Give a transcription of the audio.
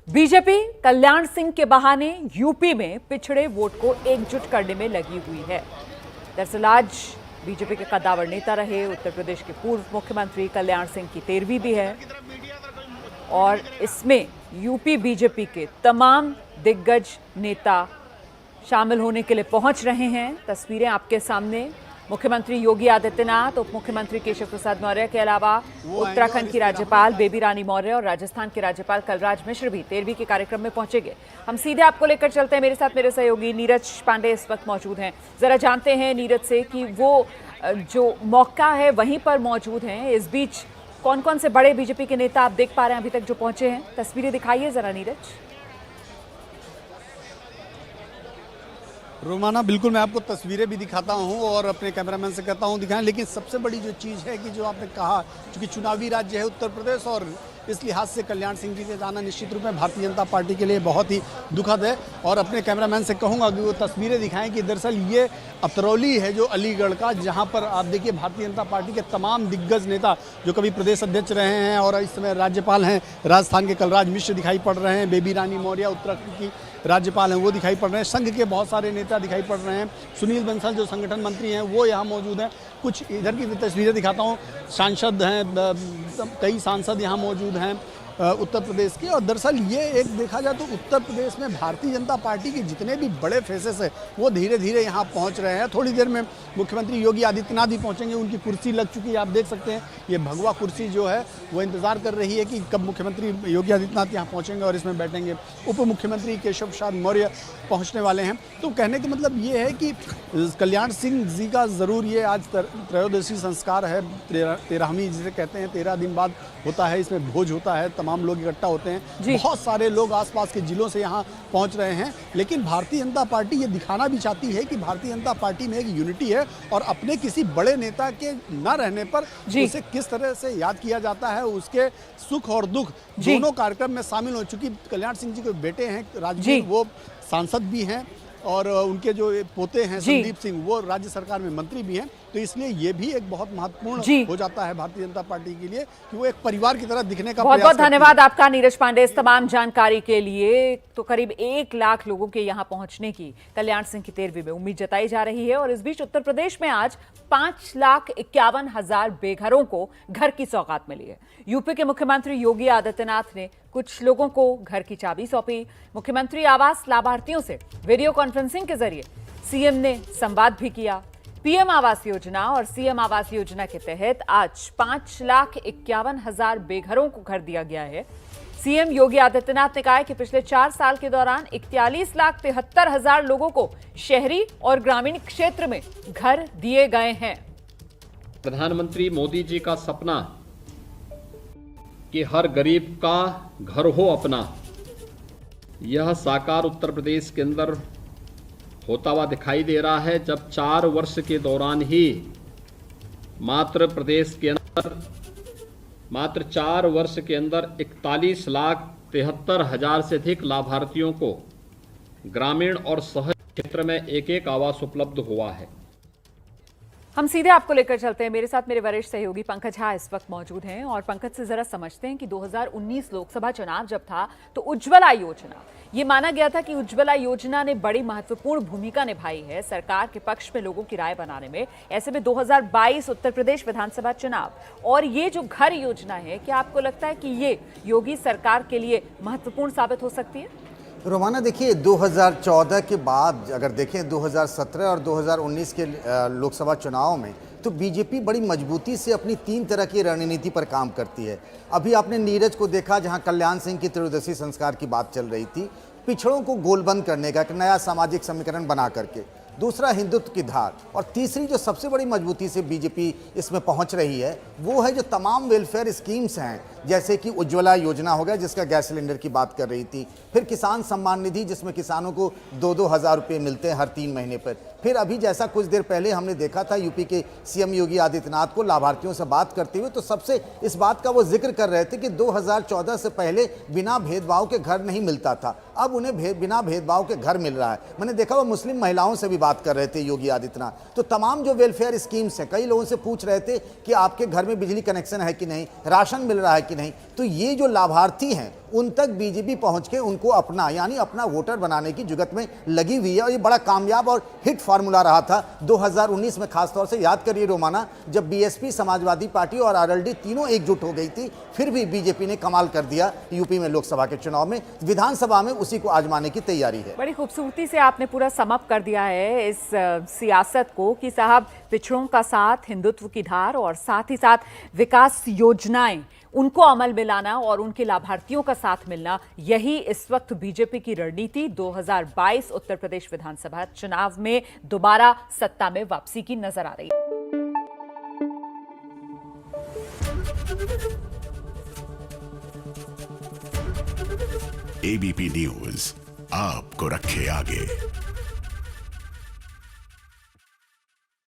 BJP Kalyan Singh के बहाने UP में पिछड़े वोट को एकजुट करने में लगी हुई है। दरअसल आज बीजेपी के कद्दावर नेता रहे उत्तर प्रदेश के पूर्व मुख्यमंत्री कल्याण सिंह की 13वीं भी है और इसमें यूपी बीजेपी के तमाम दिग्गज नेता शामिल होने के लिए पहुंच रहे हैं। तस्वीरें आपके सामने। मुख्यमंत्री योगी आदित्यनाथ, उप मुख्यमंत्री केशव प्रसाद मौर्य के अलावा उत्तराखंड की राज्यपाल बेबी रानी मौर्य और राजस्थान के राज्यपाल कलराज मिश्र भी 13वीं के कार्यक्रम में पहुंचेंगे। हम सीधे आपको लेकर चलते हैं। मेरे साथ मेरे सहयोगी नीरज पांडे इस वक्त मौजूद हैं। जरा जानते हैं नीरज से कि वो जो मौका है वहीं पर मौजूद हैं। इस बीच कौन कौन से बड़े बीजेपी के नेता आप देख पा रहे हैं अभी तक जो पहुंचे हैं? तस्वीरें दिखाइए जरा नीरज। रोमाना, बिल्कुल मैं आपको तस्वीरें भी दिखाता हूं और अपने कैमरामैन से कहता हूं दिखाएं, लेकिन सबसे बड़ी जो चीज़ है कि जो आपने कहा, चूंकि चुनावी राज्य है उत्तर प्रदेश और इस लिहाज से कल्याण सिंह जी के जाना निश्चित रूप में भारतीय जनता पार्टी के लिए बहुत ही दुखद है। और अपने कैमरामैन से कहूंगा कि वो तस्वीरें दिखाएं कि दरअसल ये अतरौली है जो अलीगढ़ का, जहां पर आप देखिए भारतीय जनता पार्टी के तमाम दिग्गज नेता जो कभी प्रदेश अध्यक्ष रहे हैं और इस समय राज्यपाल हैं, राजस्थान के कलराज मिश्र दिखाई पड़ रहे हैं, बेबी रानी मौर्य उत्तराखंड की राज्यपाल हैं वो दिखाई पड़ रहे हैं, संघ के बहुत सारे नेता दिखाई पड़ रहे हैं, सुनील बंसल जो संगठन मंत्री हैं वो यहाँ मौजूद हैं। कुछ इधर की भी तस्वीरें दिखाता हूँ। सांसद हैं, कई सांसद यहाँ मौजूद हैं उत्तर प्रदेश के। और दरअसल ये एक देखा जाए तो उत्तर प्रदेश में भारतीय जनता पार्टी के जितने भी बड़े फेसेस हैं वो धीरे धीरे यहाँ पहुँच रहे हैं। थोड़ी देर में मुख्यमंत्री योगी आदित्यनाथ भी पहुँचेंगे। उनकी कुर्सी लग चुकी है, आप देख सकते हैं। ये भगवा कुर्सी जो है वो इंतज़ार कर रही है कि कब मुख्यमंत्री योगी आदित्यनाथ यहाँ पहुँचेंगे और इसमें बैठेंगे। उप मुख्यमंत्री केशव प्रसाद मौर्य पहुँचने वाले हैं। तो कहने का मतलब ये है कि कल्याण सिंह जी का ज़रूर ये आज त्रयोदशी संस्कार है, 13वीं जिसे कहते हैं, 13 दिन बाद होता है। इसमें भोज होता है, तमाम लोग इकट्ठा होते हैं। बहुत सारे लोग आसपास के जिलों से यहाँ पहुँच रहे हैं। लेकिन भारतीय जनता पार्टी ये दिखाना भी चाहती है कि भारतीय जनता पार्टी में एक यूनिटी है और अपने किसी बड़े नेता के न रहने पर उसे किस तरह से याद किया जाता है, उसके सुख और दुख दोनों कार्यक्रम में शामिल हो चुकी। कल्याण सिंह जी के बेटे हैं राजवीर, वो सांसद भी हैं और उनके जो पोते हैं संदीप सिंह वो राज्य सरकार में मंत्री भी हैं। तो इसलिए ये भी एक बहुत महत्वपूर्ण हो जाता है भारतीय जनता पार्टी के लिए कि वो एक परिवार की तरह दिखने का बहुत बहुत धन्यवाद आपका नीरज पांडे इस तमाम जानकारी के लिए। तो करीब 1 लाख लोगों के यहाँ पहुंचने की कल्याण सिंह की 13वीं में उम्मीद जताई जा रही है। और इस बीच उत्तर प्रदेश में आज 5,51,000 बेघरों को घर की सौगात मिली है। यूपी के मुख्यमंत्री योगी आदित्यनाथ ने कुछ लोगों को घर की चाबी सौंपी। मुख्यमंत्री आवास लाभार्थियों से वीडियो कॉन्फ्रेंसिंग के जरिए सीएम ने संवाद भी किया। पीएम आवास योजना और सीएम आवास योजना के तहत आज 5,51,000 बेघरों को घर दिया गया है। सीएम योगी आदित्यनाथ ने कहा है कि पिछले 4 साल के दौरान 41,73,000 लोगों को शहरी और ग्रामीण क्षेत्र में घर दिए गए हैं। प्रधानमंत्री मोदी जी का सपना कि हर गरीब का घर हो अपना, यह साकार उत्तर प्रदेश के अंदर होता हुआ दिखाई दे रहा है। जब 4 वर्ष के दौरान ही मात्र प्रदेश के अंदर मात्र 4 वर्ष के अंदर 41,73,000 से अधिक लाभार्थियों को ग्रामीण और शहरी क्षेत्र में एक आवास उपलब्ध हुआ है। हम सीधे आपको लेकर चलते हैं। मेरे साथ मेरे वरिष्ठ सहयोगी पंकज झा इस वक्त मौजूद हैं और पंकज से जरा समझते हैं कि 2019 लोकसभा चुनाव जब था तो उज्ज्वला योजना, ये माना गया था कि उज्ज्वला योजना ने बड़ी महत्वपूर्ण भूमिका निभाई है सरकार के पक्ष में लोगों की राय बनाने में। ऐसे में 2022 उत्तर प्रदेश विधानसभा चुनाव और ये जो घर योजना है, क्या आपको लगता है कि ये योगी सरकार के लिए महत्वपूर्ण साबित हो सकती है? रोमाना, देखिए 2014 के बाद अगर देखें 2017 और 2019 के लोकसभा चुनाव में तो बीजेपी बड़ी मजबूती से अपनी 3 तरह की रणनीति पर काम करती है। अभी आपने नीरज को देखा जहां कल्याण सिंह की त्रयोदशी संस्कार की बात चल रही थी, पिछड़ों को गोलबंद करने का एक नया सामाजिक समीकरण बना करके। दूसरा हिंदुत्व की धार, और तीसरी जो सबसे बड़ी मजबूती से बीजेपी इसमें पहुंच रही है वो है जो तमाम वेलफेयर स्कीम्स हैं, जैसे कि उज्ज्वला योजना हो गया जिसका गैस सिलेंडर की बात कर रही थी, फिर किसान सम्मान निधि जिसमें किसानों को 2-2 हज़ार रुपये मिलते हैं हर 3 महीने पर, फिर अभी जैसा कुछ देर पहले हमने देखा था यूपी के सीएम योगी आदित्यनाथ को लाभार्थियों से बात करते हुए, तो सबसे इस बात का वो जिक्र कर रहे थे कि 2014 से पहले बिना भेदभाव के घर नहीं मिलता था, अब उन्हें बिना भेदभाव के घर मिल रहा है। मैंने देखा वो मुस्लिम महिलाओं से भी बात कर रहे थे योगी आदित्यनाथ। तो तमाम जो वेलफेयर स्कीम्स हैं, कई लोगों से पूछ रहे थे कि आपके घर में बिजली कनेक्शन है कि नहीं, राशन मिल रहा है कि नहीं, तो ये जो लाभार्थी हैं उन तक बीजेपी पहुंच के उनको अपना यानी अपना वोटर बनाने की जुगत में लगी हुई है और ये बड़ा कामयाब और हिट फार्मूला रहा था 2019 में। खासतौर से याद करिए रोमाना, जब बीएसपी, समाजवादी पार्टी और आरएलडी तीनों एकजुट हो गई थी, फिर भी बीजेपी ने कमाल कर दिया यूपी में लोकसभा के चुनाव में। विधानसभा में उसी को आजमाने की तैयारी है। बड़ी खूबसूरती से आपने पूरा समअप कर दिया है इस सियासत को कि साहब पिछड़ों का साथ, हिंदुत्व की धार और साथ ही साथ विकास योजनाएं उनको अमल में लाना और उनके लाभार्थियों का साथ मिलना, यही इस वक्त बीजेपी की रणनीति 2022 उत्तर प्रदेश विधानसभा चुनाव में दोबारा सत्ता में वापसी की नजर आ रही है। एबीपी न्यूज आपको रखे आगे।